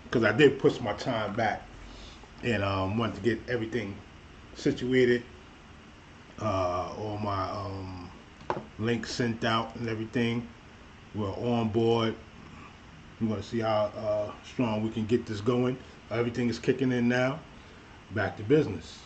because I did push my time back and wanted to get everything situated, all my links sent out and everything. We're on board. We want to see how strong we can get this going. Everything is kicking in now. Back to business.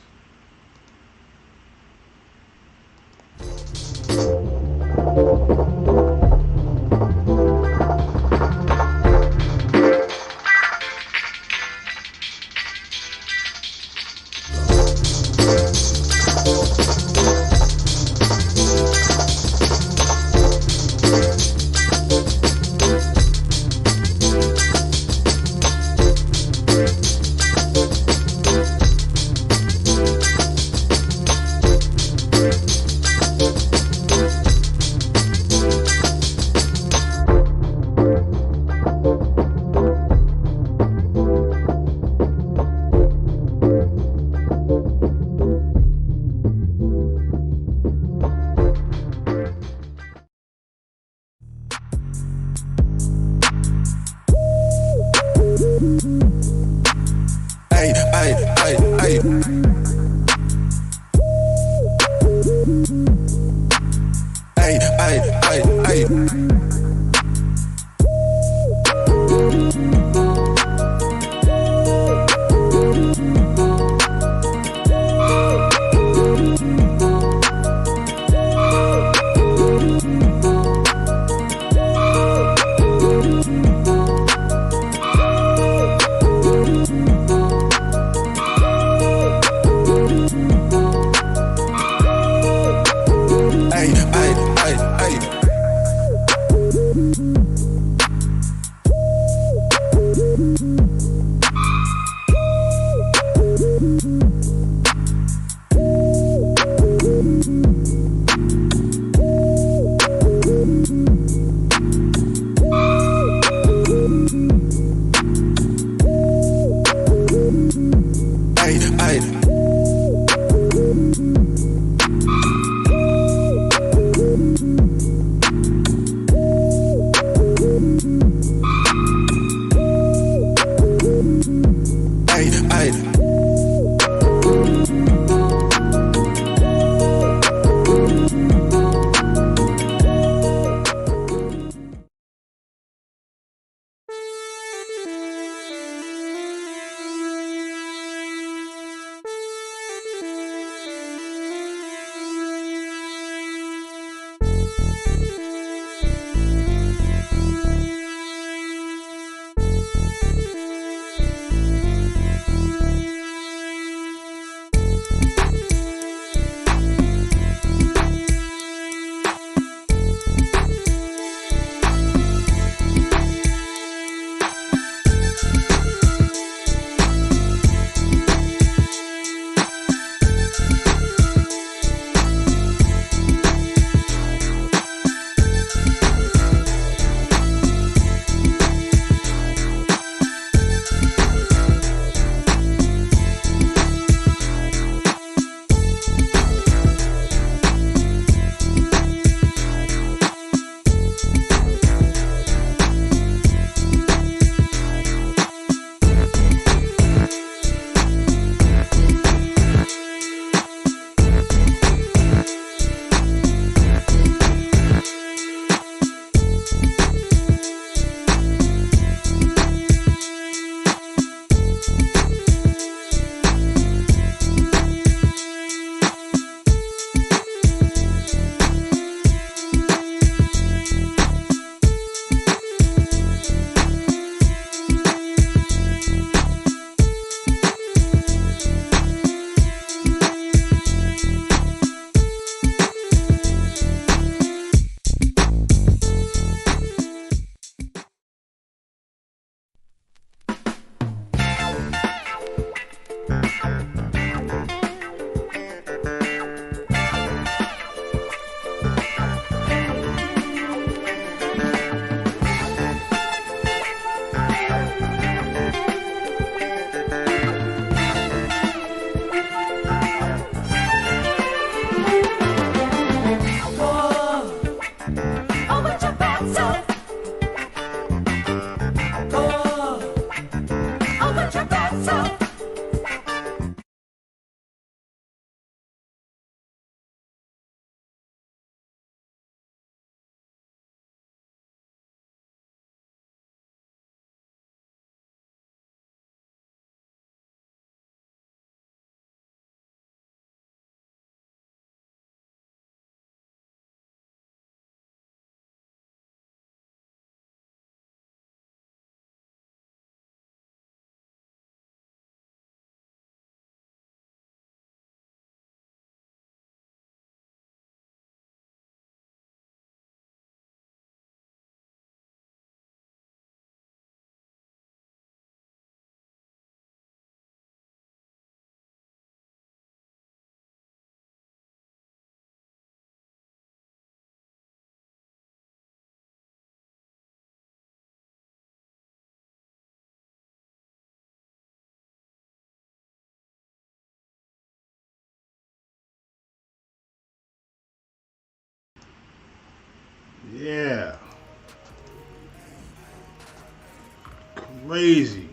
crazy.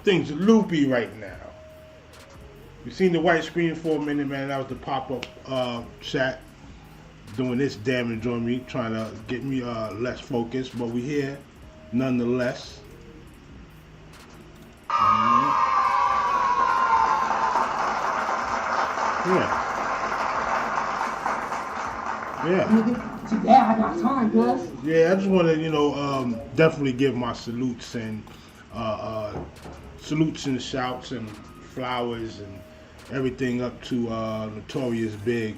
Things loopy right now. You seen the white screen for a minute, man. That was the pop-up chat doing this damage on me, trying to get me less focused. But we here, nonetheless. Yeah. Today I got time, cuz. Yeah, I just want to, definitely give my salutes and shouts and flowers and everything up to Notorious BIG.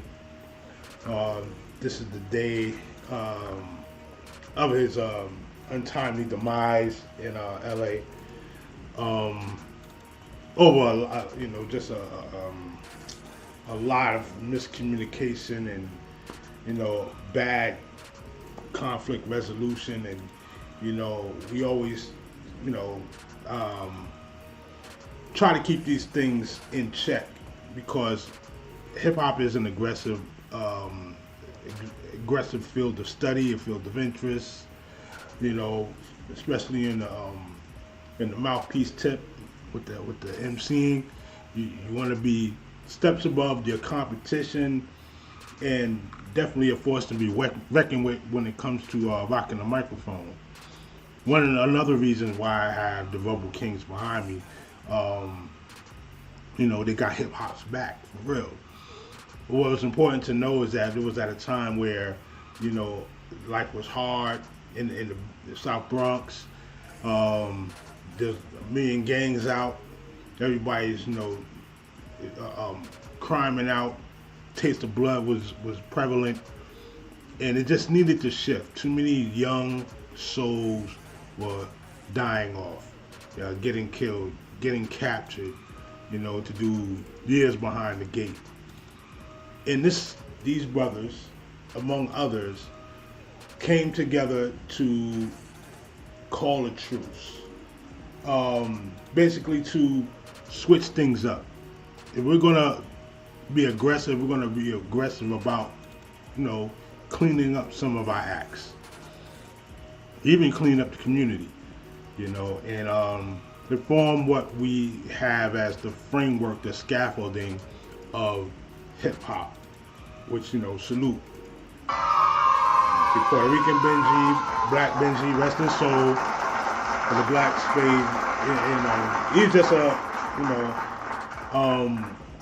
This is the day of his untimely demise in LA. Over just a lot of miscommunication and bad conflict resolution, and we always try to keep these things in check because hip hop is an aggressive field of study, a field of interest, especially in the mouthpiece tip with the MCing. You want to be steps above your competition, and definitely a force to be reckoned with when it comes to rocking the microphone. Another reason why I have the Rebel Kings behind me, they got hip hop's back for real. What was important to know is that it was at a time where, life was hard in the South Bronx. There's a million gangs out. Everybody's, criming out. Taste of blood was prevalent, and it just needed to shift. Too many young souls were dying off, getting killed, getting captured, to do years behind the gate. And these brothers, among others, came together to call a truce, basically to switch things up. If we're gonna be aggressive, we're gonna be aggressive about, cleaning up some of our acts, even clean up the community, and reform what we have as the framework, the scaffolding of hip hop, which salute. The Puerto Rican Benji, Black Benji, rest in soul, for the Black Spade. He's just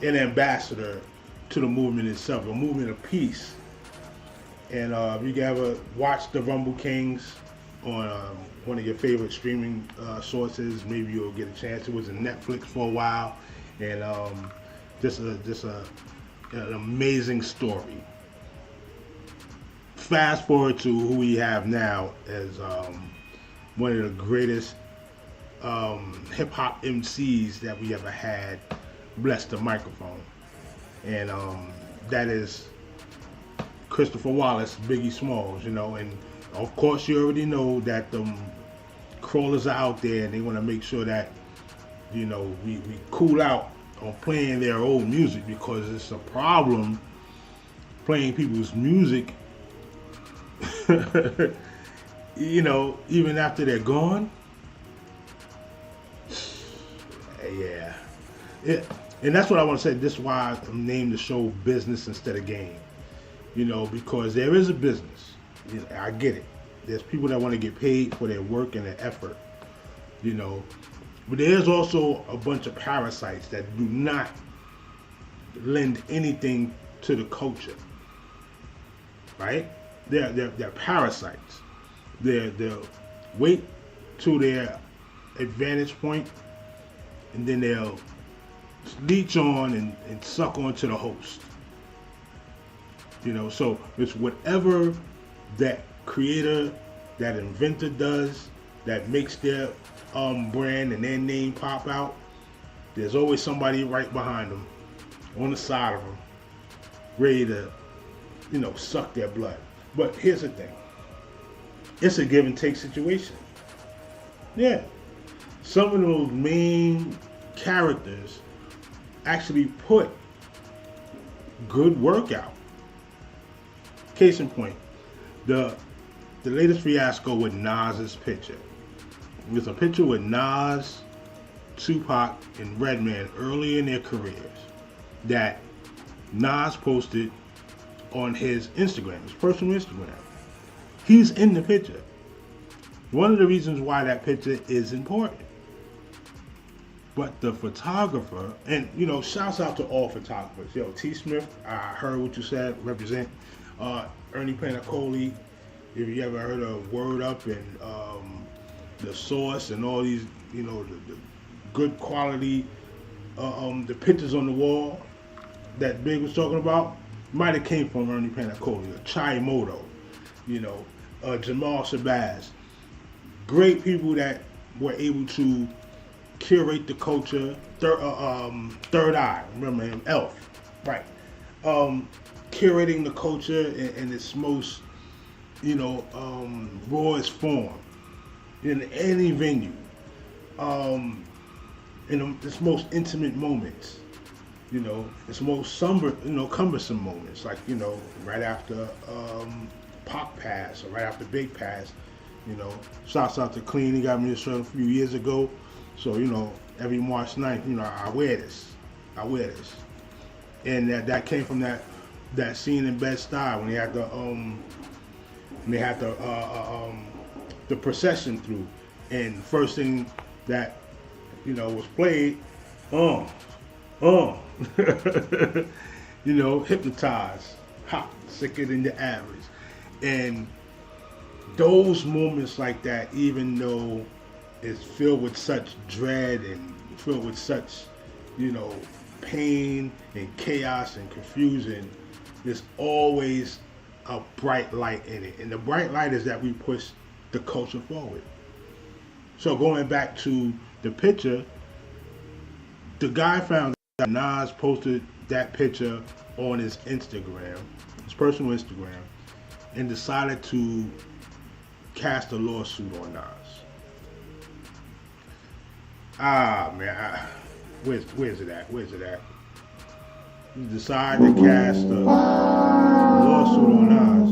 an ambassador to the movement itself, a movement of peace. And if you ever watch the Rumble Kings on one of your favorite streaming sources, maybe you'll get a chance. It was in Netflix for a while, and just an amazing story. Fast forward to who we have now as one of the greatest hip hop MCs that we ever had. Bless the microphone, and that is Christopher Wallace, Biggie Smalls, and of course you already know that the crawlers are out there and they want to make sure that we cool out on playing their old music, because it's a problem playing people's music even after they're gone. Yeah. And that's what I want to say. This is why I named the show Business Instead of Game. Because there is a business. I get it. There's people that want to get paid for their work and their effort. But there's also a bunch of parasites that do not lend anything to the culture. Right? They're parasites. They'll wait to their advantage point, and then they'll leech on and suck onto the host. So it's whatever that creator, that inventor does that makes their brand and their name pop out. There's always somebody right behind them, on the side of them, ready to, suck their blood. But here's the thing. It's a give and take situation. Yeah. Some of those main characters actually put good work out. Case in point, the latest fiasco with Nas's picture. It's a picture with Nas, Tupac, and Redman early in their careers that Nas posted on his Instagram, his personal Instagram. He's in the picture. One of the reasons why that picture is important. But the photographer, and shouts out to all photographers. Yo, T. Smith, I heard what you said, represent. Ernie Panacoli, if you ever heard of Word Up and The Source and all these, the good quality, the pictures on the wall that Big was talking about, might have came from Ernie Panacoli, or Chimoto, Jamal Shabazz. Great people that were able to curate the culture. Third Eye, remember him, Elf, right? Curating the culture in its most, rawest form in any venue, in its most intimate moments, its most cumbersome moments, like right after Pac passed or right after Big passed. Shouts out to Clean. He got me this shirt a few years ago. So, every March 9th, I wear this. And that came from that scene in Bed-Stuy when they had the procession through. And the first thing that, was played, hypnotized, hot, sicker than the average. And those moments like that, even though it's filled with such dread and filled with such, pain and chaos and confusion, there's always a bright light in it. And the bright light is that we push the culture forward. So going back to the picture, the guy found that Nas posted that picture on his Instagram, his personal Instagram, and decided to cast a lawsuit on Nas. Where's it at? You decide to cast a lawsuit on Nas.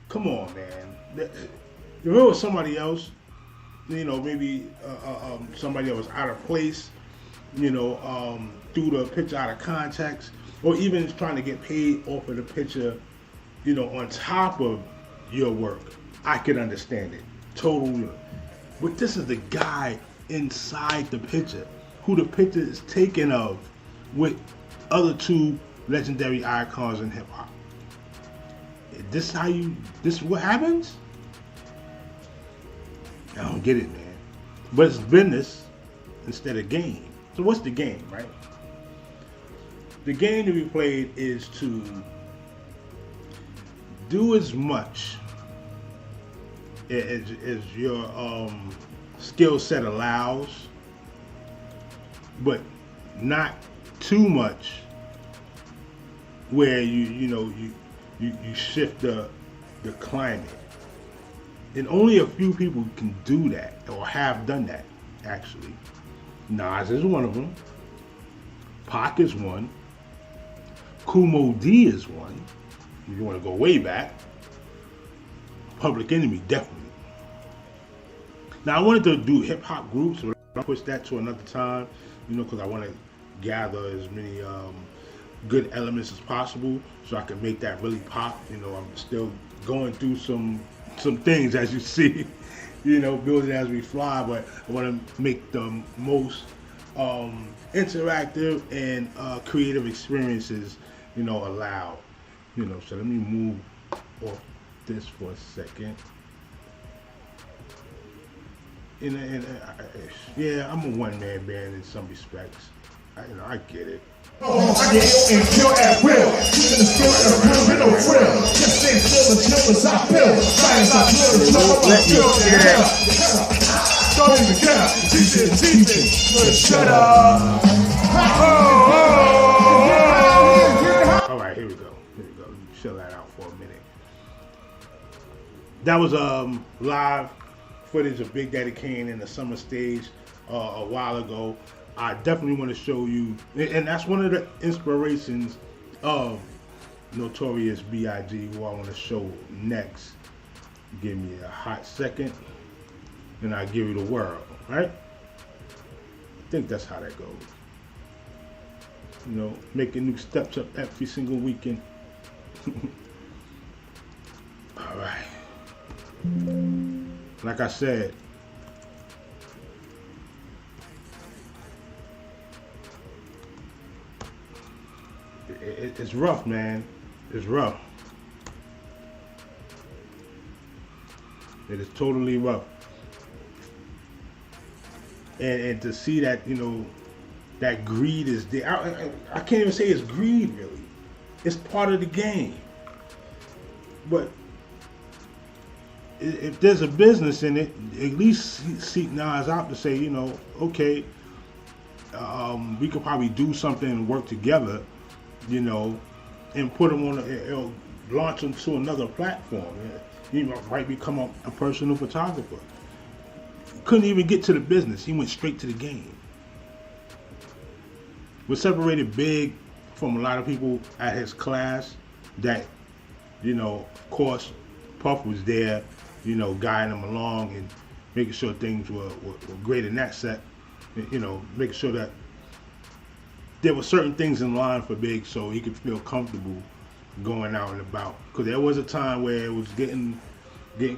Come on, man. If it was somebody else, maybe somebody that was out of place, threw the picture out of context, or even trying to get paid off of the picture, on top of your work, I could understand it. Totally. But this is the guy inside the picture, who the picture is taken of with other two legendary icons in hip hop. This is what happens? I don't get it, man. But it's business instead of game. So what's the game, right? The game to be played is to do as much as your skill set allows, but not too much where you shift the climate. And only a few people can do that or have done that, actually. Nas is one of them. Pac is one. Kumo D is one. If you want to go way back. Public Enemy, definitely. Now, I wanted to do hip-hop groups, but I'll push that to another time, because I want to gather as many good elements as possible so I can make that really pop. I'm still going through some things, as you see, building as we fly, but I want to make the most interactive and creative experiences, allowed. So let me move off this for a second. Yeah, I'm a one-man band in some respects. I get it. I get ill and kill at will. Keeping the spirit of real with no frill. Just stay still and chill as I feel. Science I feel. Let me get it. Don't even care. Teach it. Shut up. All right, here we go. Chill that out for a minute. That was live footage of Big Daddy Kane in the summer stage a while ago. I definitely want to show you, and that's one of the inspirations of Notorious BIG, who I want to show next. Give me a hot second. and I give you the world, right? I think that's how that goes. You know, making new steps up every single weekend. All right. Like I said, it's rough, man. It's rough. It is totally rough. And to see that, you know, that greed is there. I can't even say it's greed, really. It's part of the game. But if there's a business in it, at least seek Nas out to say, you know, okay, we could probably do something and work together, you know, and put him on, launch him to another platform. He might become a personal photographer. Couldn't even get to the business. He went straight to the game. What separated Big from a lot of people at his class, that, you know, of course, Puff was there, you know, guiding him along and making sure things were great in that set. You know, making sure that there were certain things in line for Big so he could feel comfortable going out and about. Because there was a time where it was getting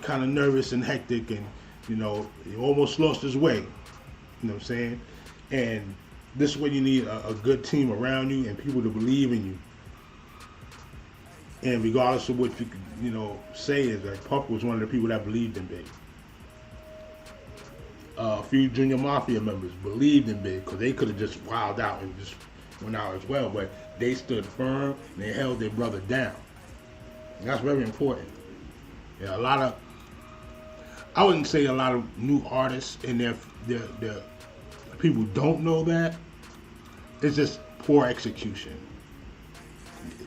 kind of nervous and hectic, and, you know, he almost lost his way. You know what I'm saying? And this is when you need a good team around you and people to believe in you. And regardless of what you could, you know, say, is that Puff was one of the people that believed in Big. A few Junior Mafia members believed in Big because they could have just wilded out and just went out as well, but they stood firm and they held their brother down. And that's very important. Yeah, I wouldn't say a lot of new artists and their people don't know that. It's just poor execution.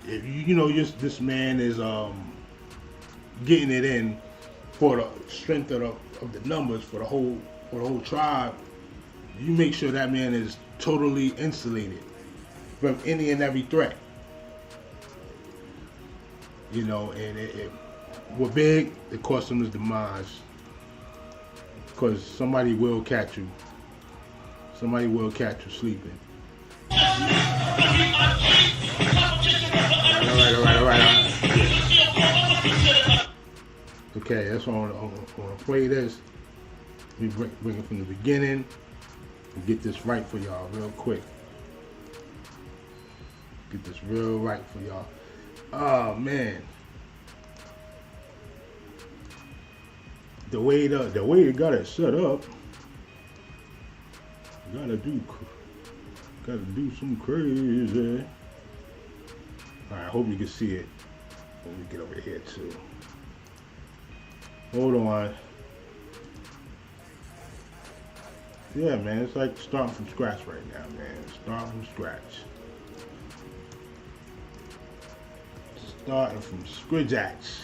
If you know, this man is getting it in for the strength of the numbers for the whole tribe. You make sure that man is totally insulated from any and every threat. You know, and with Big, it cost him his demise. Because somebody will catch you. Somebody will catch you sleeping. All right. Okay, that's why I want to play this. We bring it from the beginning and get this right for y'all real quick. Get this real right for y'all. Oh man, the way you got it set up, you gotta do some crazy. All right, I hope you can see it when we get over here too. Hold on. Yeah, man, it's like starting from scratch right now, man. Starting from scratch. Starting from scratch.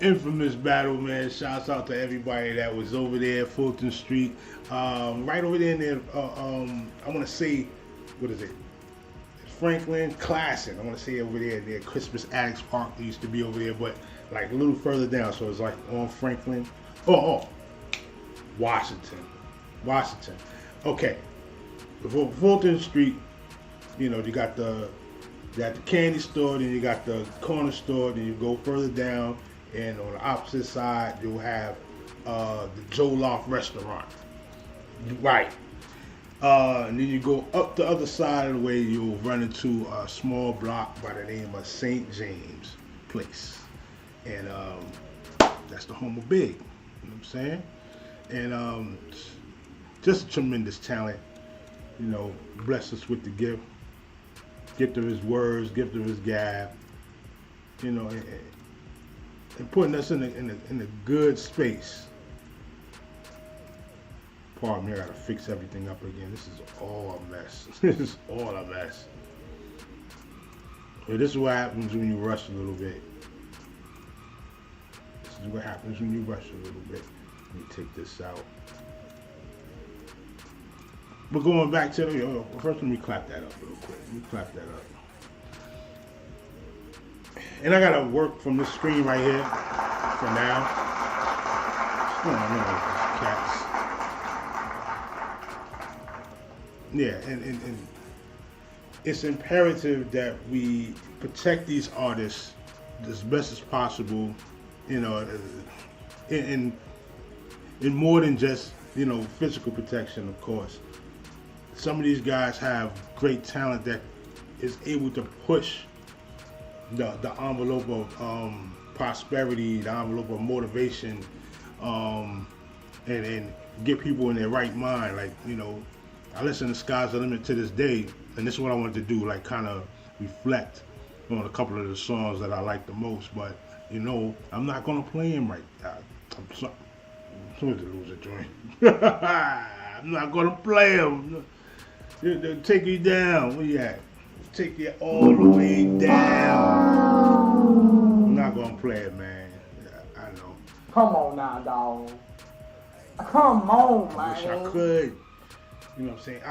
Infamous battle, man. Shouts out to everybody that was over there, Fulton Street. Right over there, I want to say, what is it? Franklin Classic. I want to say over there near Christmas Addicts Park. They used to be over there, but like a little further down. So it's like on Franklin. Washington. Okay. Fulton Street, you know, you got the candy store, then you got the corner store, then you go further down, and on the opposite side you'll have the Joe Loft restaurant. Right. And then you go up the other side of the way, you'll run into a small block by the name of St. James Place. And that's the home of Big. You know what I'm saying? And just a tremendous talent. You know, bless us with the gift of his words, gift of his gab. You know, and putting us in a good space. Pardon me, I gotta fix everything up again. This is all a mess. This is all a mess. But this is what happens when you rush a little bit. This is what happens when you rush a little bit. Let me take this out. But going back to the, first let me clap that up real quick. Let me clap that up. And I gotta work from this screen right here for now. What's going on with these cats? Yeah, and it's imperative that we protect these artists as best as possible, you know, in more than just, you know, physical protection, of course. Some of these guys have great talent that is able to push the envelope of prosperity, the envelope of motivation, and get people in their right mind. Like, you know, I listen to Sky's the Limit to this day, and this is what I wanted to do, like kind of reflect on a couple of the songs that I like the most. But, you know, I'm not going to play them right now. I'm sorry. I'm supposed to lose a joint. I'm not going to play them. They'll take you down. Where you at? Take you all the way down. I'm not going to play it, man. Yeah, I know. Come on now, dog. Come on, man. I wish I could. You know what I'm saying?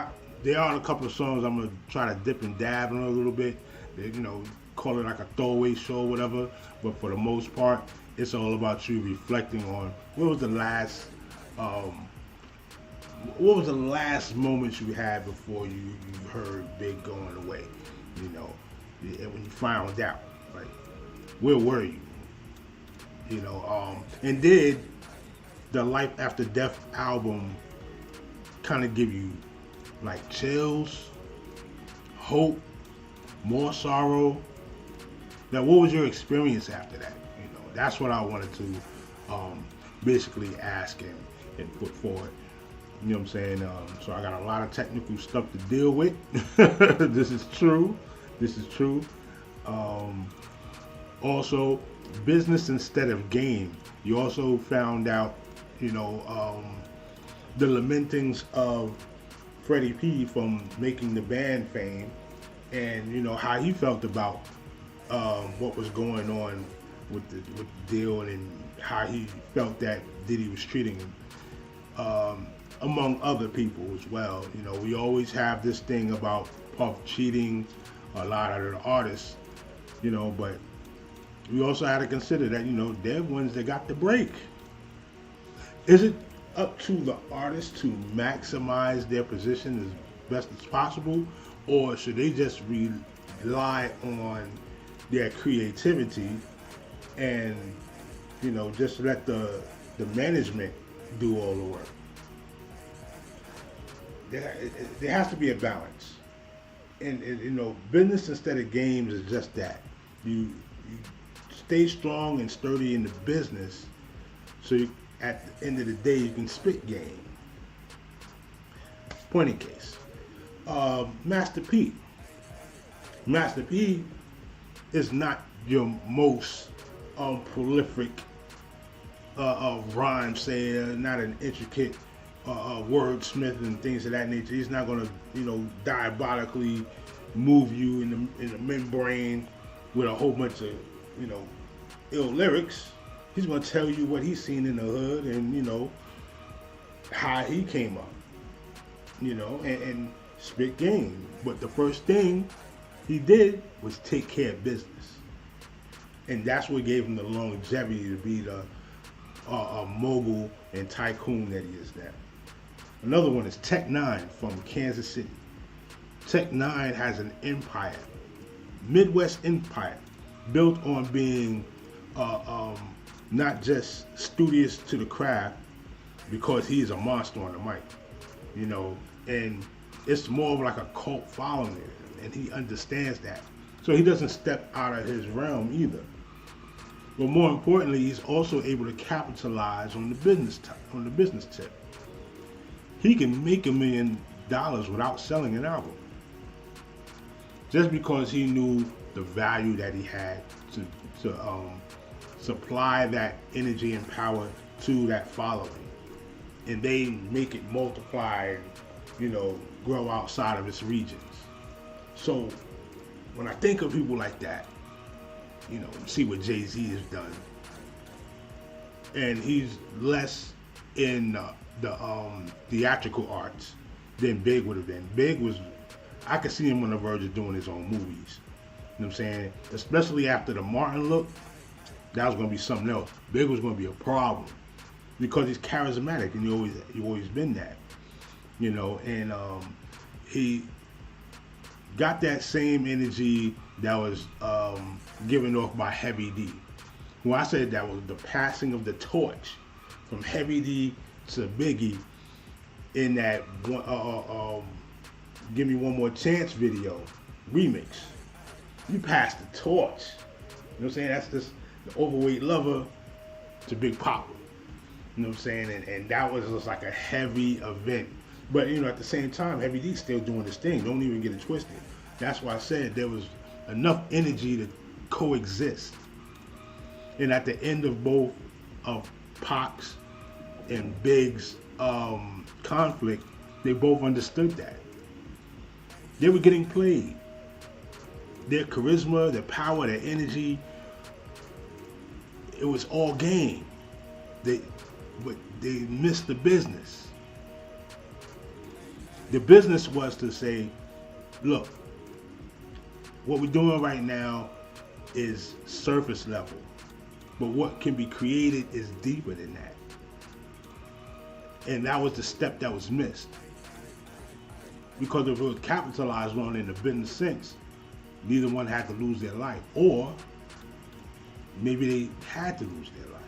There are a couple of songs I'm going to try to dip and dab in a little bit. They, you know, call it like a throwaway show or whatever. But for the most part, it's all about you reflecting on what was the last moments you had before you heard Big going away. You know, and when you found out, like, where were you? You know, and did the Life After Death album kind of give you like chills, hope, more sorrow? Now, what was your experience after that? You know, that's what I wanted to basically ask and put forward. You know what I'm saying? So I got a lot of technical stuff to deal with. This is true. This is true. Also, business instead of game. You also found out, you know, the lamentings of Freddie P from making the band Fame, and, you know, how he felt about what was going on with the deal, and how he felt that Diddy was treating him. Among other people as well. You know, we always have this thing about Puff cheating a lot of the artists, you know, but we also had to consider that, you know, they're ones that got the break. Is it up to the artist to maximize their position as best as possible, or should they just rely on their creativity and, you know, just let the management do all the work? There has to be a balance, and you know, business instead of games is just that. You stay strong and sturdy in the business, so at the end of the day you can spit game. Point in case, Master P. Master P is not your most prolific rhyme sayer, not an intricate wordsmith and things of that nature. He's not gonna, you know, diabolically move you in the membrane with a whole bunch of, you know, ill lyrics. He's gonna tell you what he's seen in the hood and, you know, how he came up, you know, and spit game. But the first thing he did was take care of business, and that's what gave him the longevity to be the mogul and tycoon that he is now. Another one is Tech 9 from Kansas City. Tech 9 has an empire, Midwest empire, built on being not just studious to the craft, because he is a monster on the mic, you know, and it's more of like a cult following, and he understands that. So he doesn't step out of his realm either. But more importantly, he's also able to capitalize on the business tip. He can make $1 million without selling an album, just because he knew the value that he had to supply that energy and power to that following, and they make it multiply and, you know, grow outside of its regions. So when I think of people like that, you know, see what Jay-Z has done, and he's less in the theatrical arts than Big would have been. Big was, I could see him on the verge of doing his own movies. You know what I'm saying? Especially after the Martin look, that was going to be something else. Big was going to be a problem because he's charismatic, and you always been that, you know. And he got that same energy that was given off by Heavy D. When I said that was the passing of the torch from Heavy D to Biggie in that Give Me One More Chance video remix. You passed the torch. You know what I'm saying? That's just the overweight lover to Big Papa. You know what I'm saying? And that was just like a heavy event. But, you know, at the same time, Heavy D's still doing his thing. Don't even get it twisted. That's why I said there was enough energy to coexist. And at the end of both of Pac's and Big's conflict, they both understood that. They were getting played. Their charisma, their power, their energy, it was all game. But they missed the business. The business was to say, look, what we're doing right now is surface level, but what can be created is deeper than that. And that was the step that was missed. Because if it was capitalized on in the business sense, neither one had to lose their life, or maybe they had to lose their life.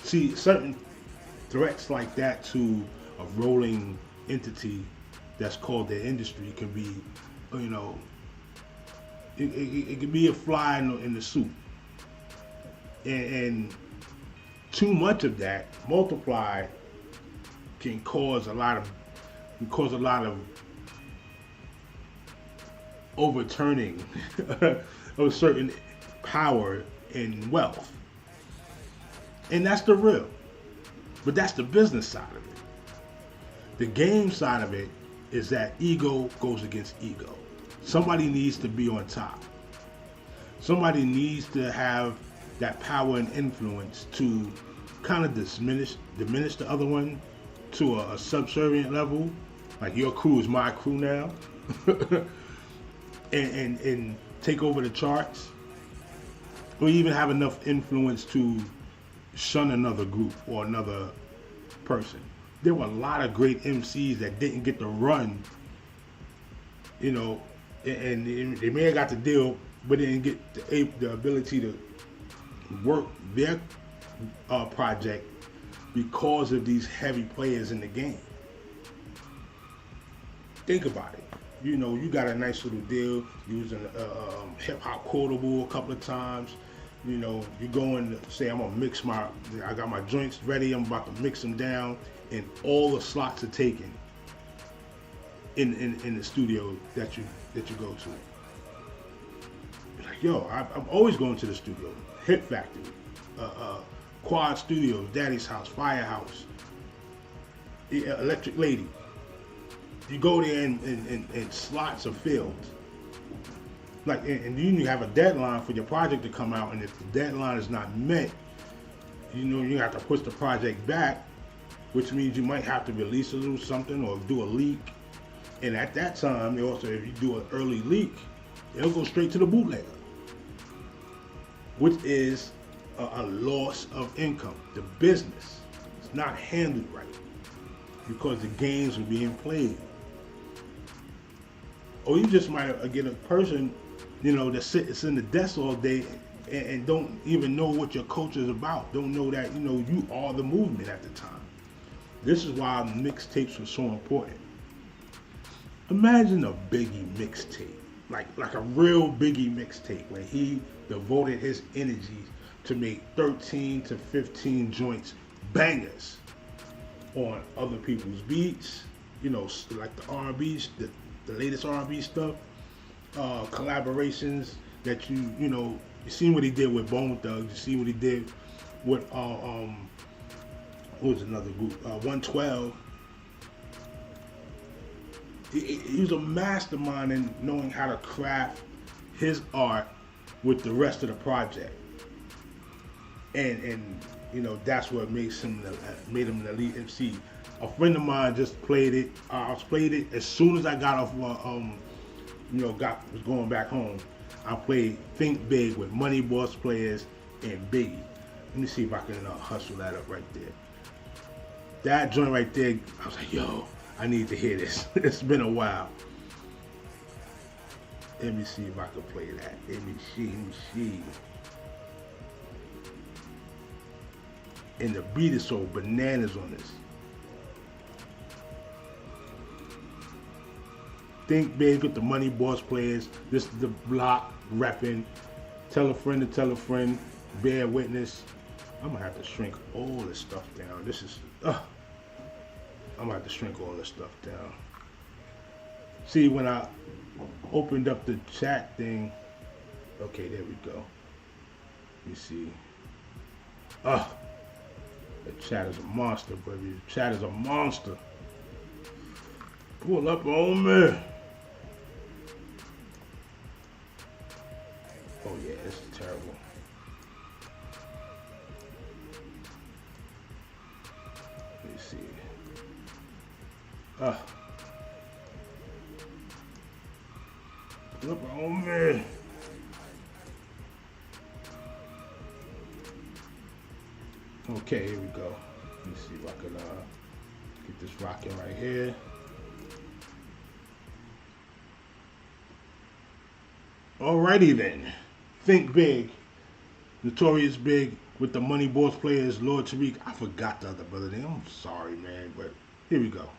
See, certain threats like that to a rolling entity that's called their industry can be, you know, it can be a fly in the soup. And too much of that multiply can cause a lot of overturning of certain power and wealth. And that's the real. But that's the business side of it. The game side of it is that ego goes against ego. Somebody needs to be on top. Somebody needs to have that power and influence to kind of diminish the other one to a subservient level. Like, your crew is my crew now. and take over the charts. Or even have enough influence to shun another group or another person. There were a lot of great MCs that didn't get the run, you know, and they may have got the deal, but they didn't get the ability to work their project because of these heavy players in the game. Think about it. You know, you got a nice little deal using hip hop quotable a couple of times. You know, you go and say, I'm gonna I got my joints ready, I'm about to mix them down, and all the slots are taken in the studio that you go to. You're like, yo, I'm always going to the studio. Hit Factory, Quad Studios, Daddy's House, Firehouse, Electric Lady. You go there and slots are filled. Like, and you have a deadline for your project to come out, and if the deadline is not met, you know, you have to push the project back, which means you might have to release a little something or do a leak. And at that time, they also, if you do an early leak, it'll go straight to the bootlegger, which is a loss of income. The business is not handled right because the games are being played. or you just might get a person, that sits in the desk all day and don't even know what your culture is about. Don't know that you are the movement at the time. This is why mixtapes are so important. Imagine a Biggie mixtape, like a real Biggie mixtape, where he devoted his energy to make 13 to 15 joints bangers on other people's beats, like the R&B, the latest R&B stuff, collaborations that you seen what he did with Bone Thugs, you see what he did with what was another group, 112. He was a mastermind in knowing how to craft his art with the rest of the project, and that's what made him an elite MC. A friend of mine just played it. I played it as soon as I got off. Was going back home. I played Think Big with Money Boss Players and Biggie. Let me see if I can hustle that up right there. That joint right there, I was like, yo, I need to hear this. It's been a while. Let me see if I can play that. Let me see. And the beat is so bananas on this. Think Big with the Money Boss Players. This is the block repping. Tell a friend to tell a friend. Bear witness. I'm gonna have to shrink all this stuff down. This is, I'm gonna have to shrink all this stuff down. See, when I opened up the chat thing, okay, there we go. Let me see. The chat is a monster, baby. The chat is a monster. Pull up on me. Oh yeah, this is terrible. Let me see. Pull up on me. Okay, here we go. Let me see if I can get this rocking right here. Alrighty then. Think Big. Notorious Big with the Money Boss Players, Lord Tariq. I forgot the other brother name. I'm sorry, man, but here we go.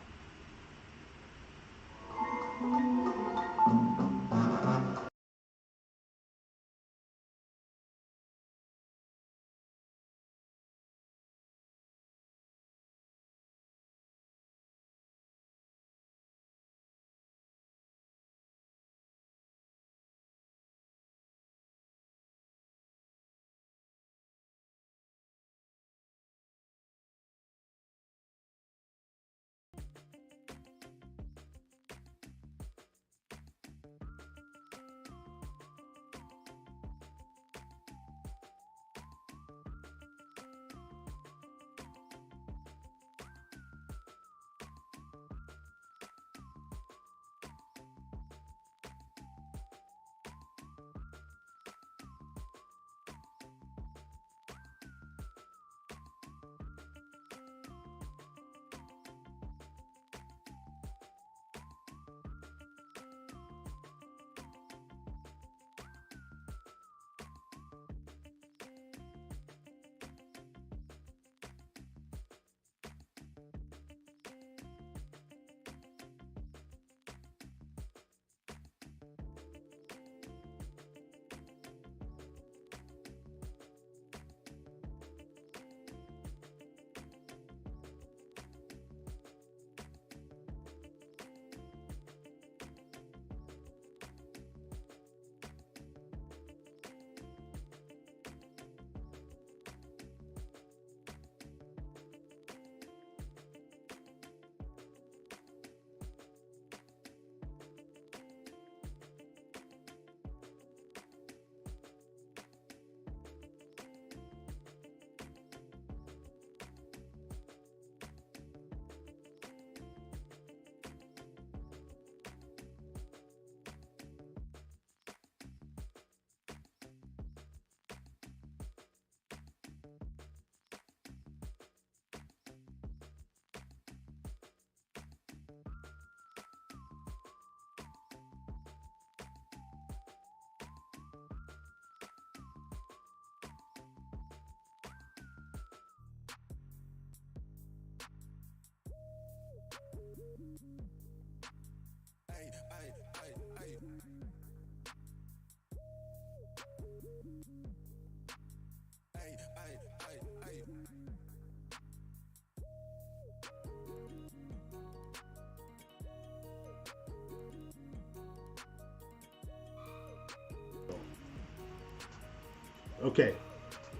Okay.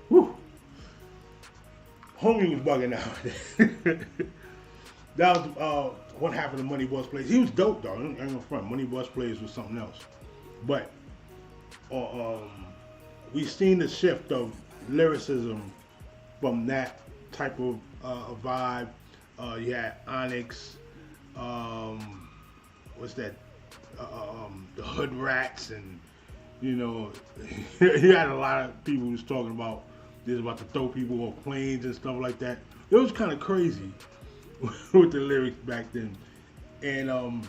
Whew. Homie was bugging out. That was what happened to Money Boss Plays. He was dope though. I ain't gonna front. Money Boss Plays was something else. But we've seen the shift of lyricism from that type of vibe. You had Onyx. What's that? The Hood Rats, and you know, you had a lot of people who was talking about this about to throw people off planes and stuff like that. It was kind of crazy with the lyrics back then, and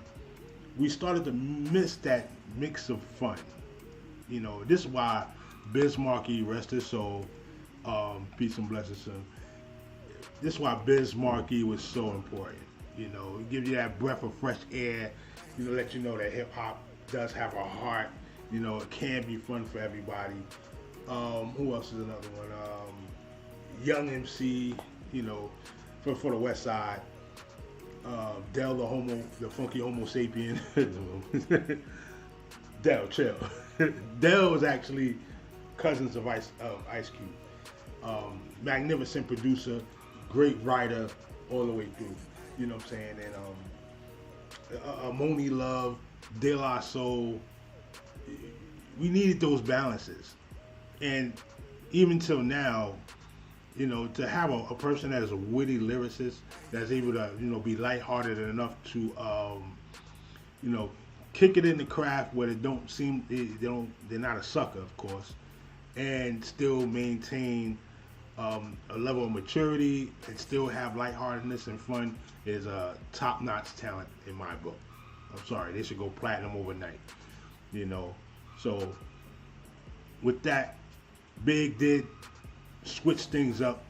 we started to miss that mix of fun. You know, this is why Biz Markie, rest his soul, peace and blessings to him. This is why Biz Markie was so important. You know, it gives you that breath of fresh air. You know, let you know that hip hop does have a heart. You know, it can be fun for everybody. Who else is another one? Young MC. You know, for the West Side. Del the funky Homo sapien. Del, chill. Del was actually cousins of Ice Cube. Magnificent producer, great writer all the way through. You know what I'm saying? And Moni Love, De La Soul. We needed those balances. And even till now, you know, to have a person that is a witty lyricist that's able to, you know, be lighthearted enough to, you know, kick it in the craft where they're not a sucker, of course, and still maintain a level of maturity and still have lightheartedness and fun is a top-notch talent in my book. I'm sorry, they should go platinum overnight. You know, so with that, Big did switch things up.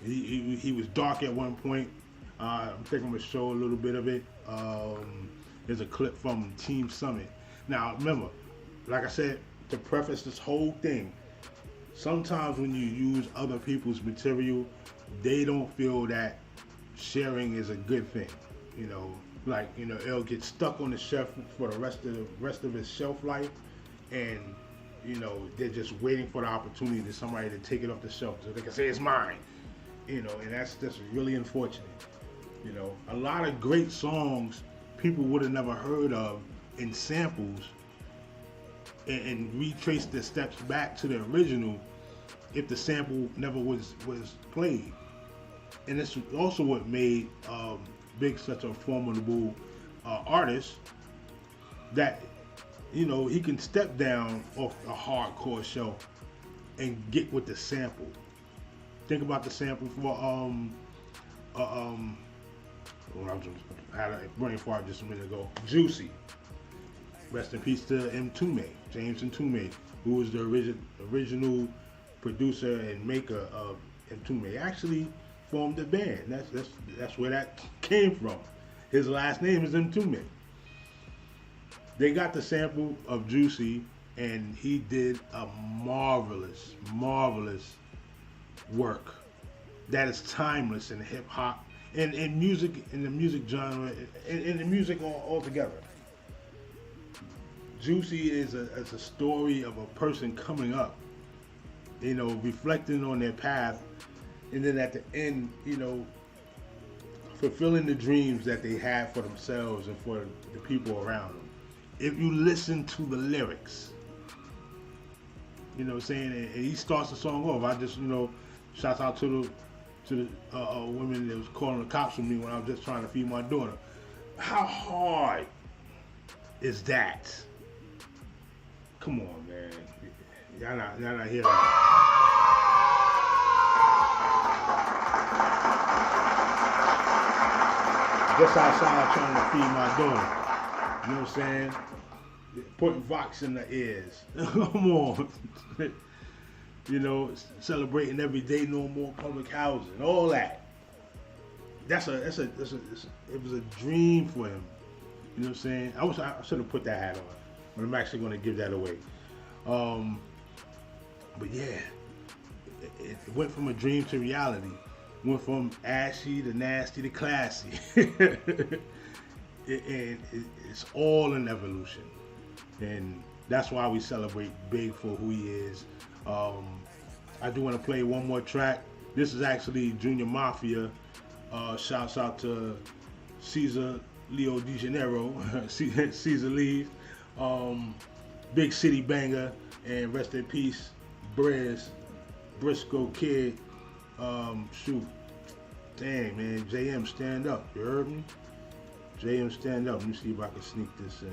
He was dark at one point. I think I'm gonna show a little bit of it. There's a clip from Team Summit. Now remember, like I said, to preface this whole thing, sometimes when you use other people's material, they don't feel that sharing is a good thing. You know, like, you know, it'll get stuck on the shelf for the rest of its shelf life, and you know, they're just waiting for the opportunity to somebody to take it off the shelf so they can say it's mine. You know, and that's really unfortunate. You know, a lot of great songs people would have never heard of in samples and retrace the steps back to the original if the sample never was played. And it's also what made Big such a formidable artist, that, you know, he can step down off a hardcore show and get with the sample. Think about the sample for I had a brain fart just a minute ago. Juicy. Rest in peace to Mtume, James Mtume, who was the original producer and maker of Mtume. Actually formed a band. That's where that came from. His last name is Mtume. They got the sample of Juicy, and he did a marvelous work that is timeless in hip hop and in music, in the music genre, in the music altogether. Juicy is a story of a person coming up, you know, reflecting on their path, and then at the end, you know, fulfilling the dreams that they had for themselves and for the people around them. If you listen to the lyrics, you know what I'm saying, and he starts the song off. I just, you know, shouts out to the women that was calling the cops on me when I was just trying to feed my daughter. How hard is that? Come on, man. Y'all not hearing that. Just outside trying to feed my daughter. You know what I'm saying? Putting Vox in the ears. Come on. You know, celebrating every day, no more public housing, all that. It was a dream for him. You know what I'm saying? I should have put that hat on, but I'm actually going to give that away. But yeah, it went from a dream to reality. Went from ashy to nasty to classy. It's all an evolution, and that's why we celebrate Big for who he is. I do want to play one more track. This is actually Junior Mafia. Shouts out to Caesar Leo De Janeiro, Caesar Leave, Big City Banger, and rest in peace, Briscoe Kid. Shoot, dang man, JM stand up. You heard me? JM stand up. Let me see if I can sneak this in.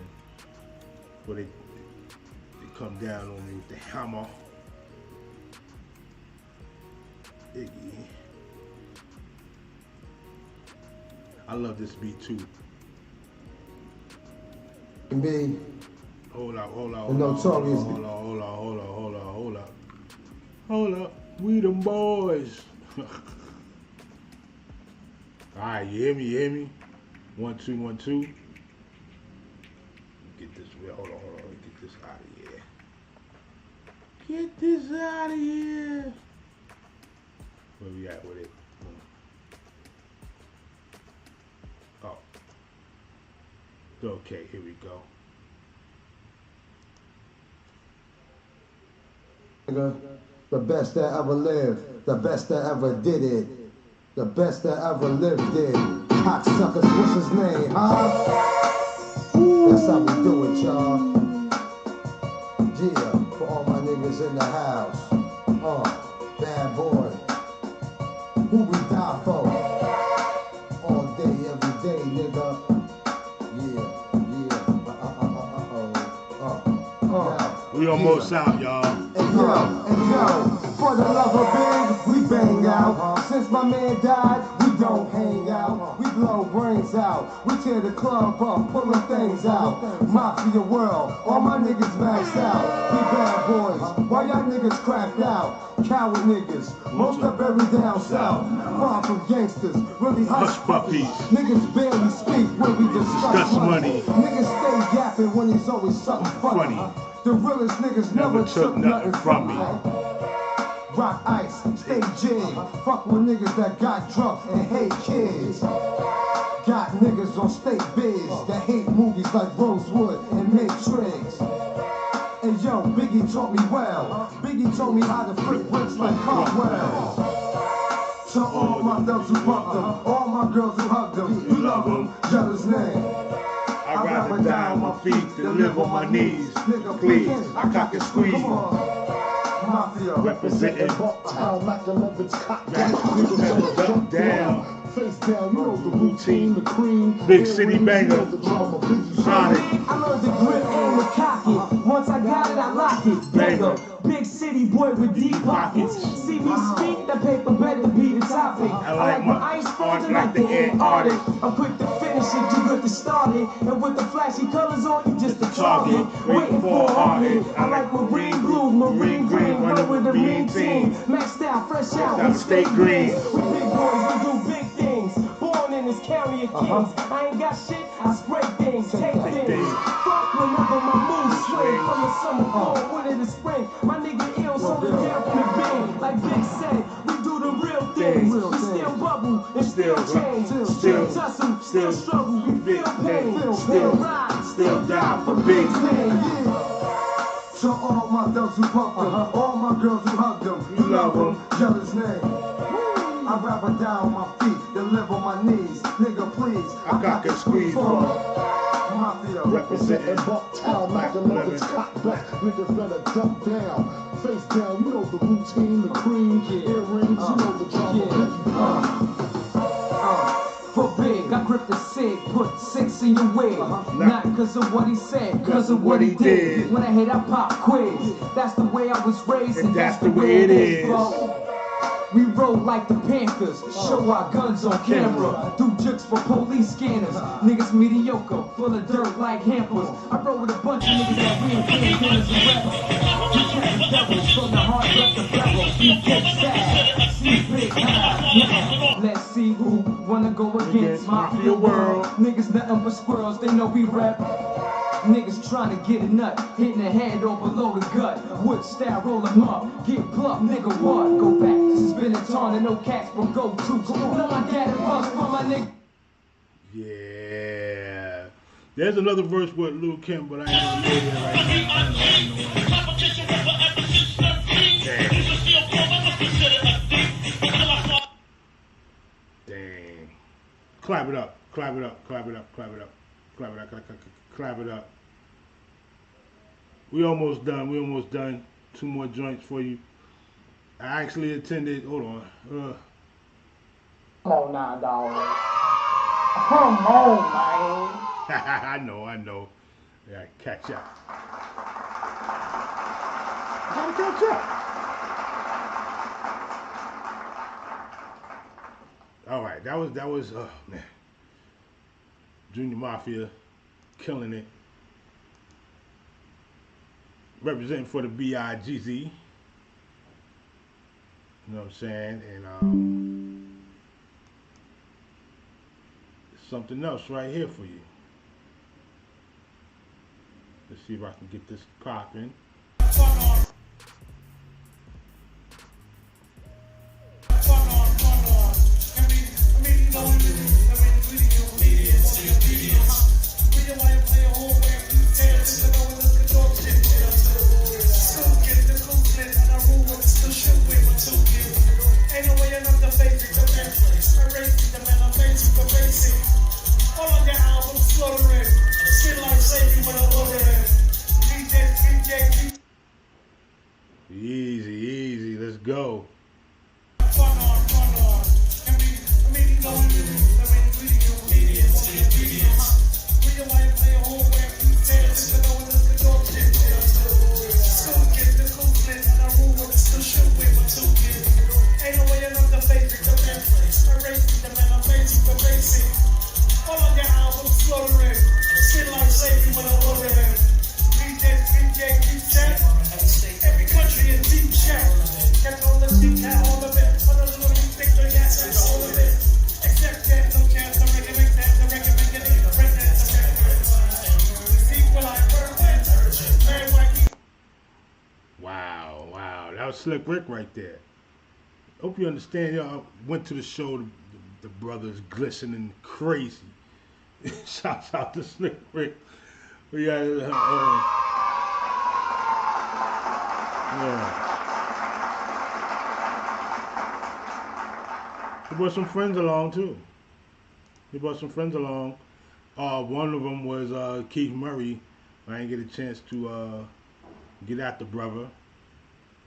Before they come down on me with the hammer. Iggy. I love this beat too. Me. Hold up. The Notorious Hold up. We them boys. Alright, you hear me? 1 2 1 2. Get this hold on. Get this out of here. Get this out of here. Where we at with it? Oh. Okay, here we go. The best that ever lived, the best that ever did it, the best that ever lived it. Cocksuckers, what's his name, huh? Ooh. That's how we do it, y'all. Yeah, for all my niggas in the house. Bad boy. Who we die for? All day, every day, nigga. We almost out, y'all. And yo, for the love of Big, we bang out. Since my man died, we don't hang out. We blow brains out. We tear the club up, pulling things out. Mafia world, all my niggas maxed out. We bad boys, why y'all niggas cracked out? Coward niggas, most are buried down south. Far from gangsters, really hush puppies. Niggas barely speak when we discuss money. Niggas stay yapping when there's always something funny. The realest niggas never took nothing from me. Rock ice, stay jig. Fuck with niggas that got drunk and hate kids. Got niggas on state biz that hate movies like Rosewood and Matrix. And yo, Biggie taught me well. Biggie told me how to flip bricks like Cartwell. To all my thugs who fucked them, all my girls who hugged them, you love them, yell his name. I'd rather die on my feet than live on my knees. Nigga, Please, I cock and squeeze. Mafia. Representing Bucktown, Mac 11's cock Mac 11's duck down. Face down, you know the routine, the cream. Big City Banger. Sonic. I learned the grip and with cock it. Once I got it, I lock it. Banger. Big city boy with deep pockets. See me speak, the paper better be the topic. I like my ice frozen like the Antarctic. I'm quick to finish it, too good to start it. And with the flashy colors on, you just a target. Waiting for a hit. I like marine blue, marine green, run with a mean team. Maxed out, fresh out, we stay green. We big boys, we do big things. Born in this county of kings. I ain't got shit, I spray things, take things. Fuck whenever my moves swing. From the summer, fall, winter to spring. My nigga ill, so the down from the bin. Like Big said, we do the real things. We still bubble and still change. Still tussle, still struggle, we feel pain. Still ride, still die for big things. To all my thugs who fucked them, all my girls who hugged them, you love them, yell his name. I'd rather die on my feet than live on my knees. Nigga, please, I cock and squeeze. Mafia. Representing Bucktown, Mac 11's cock back. Niggas better duck down. Face down, you know the routine, the cream, earrings, you know the drama. For Big, I grip the sig, put 6 in your wig. Not cause of what he said, cause of what he did. When I hit, I pop quiz. That's the way I was raised, and that's the way it is, bro. We roll like the Panthers, show our guns on camera. Do jokes for police scanners. Niggas mediocre, full of dirt like hampers. I roll with a bunch of niggas that reinvent dinners and rappers. We catch devils from the hard left the devil. We get sad, see big high. Let's see who wanna go against Mafia World. Niggas nothing but squirrels, they know we rap. Niggas trying to get a nut, hitting the head or below the gut. Wood style, roll them up, get plucked, nigga what? Go back to spinning ton and no cats, but go to. Come on, know my dad and bucks for my nigga. Yeah. There's another verse with Lil Kim, but I ain't gonna lay there right now. Damn. Clap it up, clap it up, clap it up, clap it up, clap it up, clap it up. We almost done. We almost done. 2 more joints for you. I actually attended. Hold on. Come on now, dog. Come on, man. I know. I gotta catch up. Gotta catch up. All right, that was. Oh man, Junior Mafia, killing it. Representing for the BIGZ. You know what I'm saying? And something else right here for you. Let's see if I can get this popping. Easy, let's go. Wow, that was Slick Rick right there. Hope you understand. Y'all went to the show. The brothers glistening crazy. Shouts out to Slick Rick. We got yeah. He brought some friends along too. One of them was Keith Murray. I didn't get a chance to get at the brother.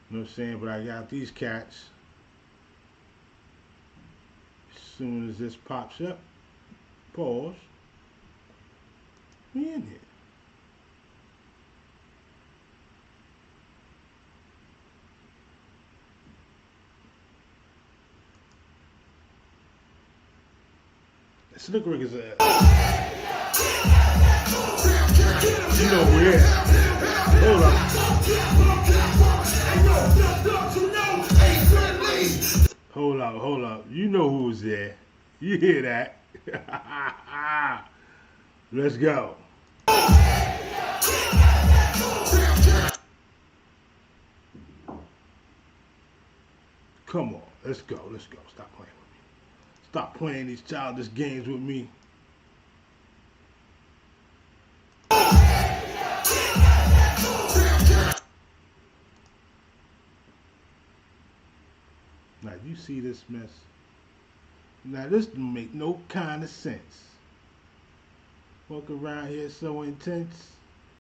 You know what I'm saying? But I got these cats. As soon as this pops up, pause. We in here. Slick Rick is a. You know where? Hold up. Hold up. You know who's there. You hear that? Let's go. Come on. Let's go. Stop playing with me. Stop playing these childish games with me. Now, you see this mess? Now, this don't make no kind of sense. Walk around here so intense.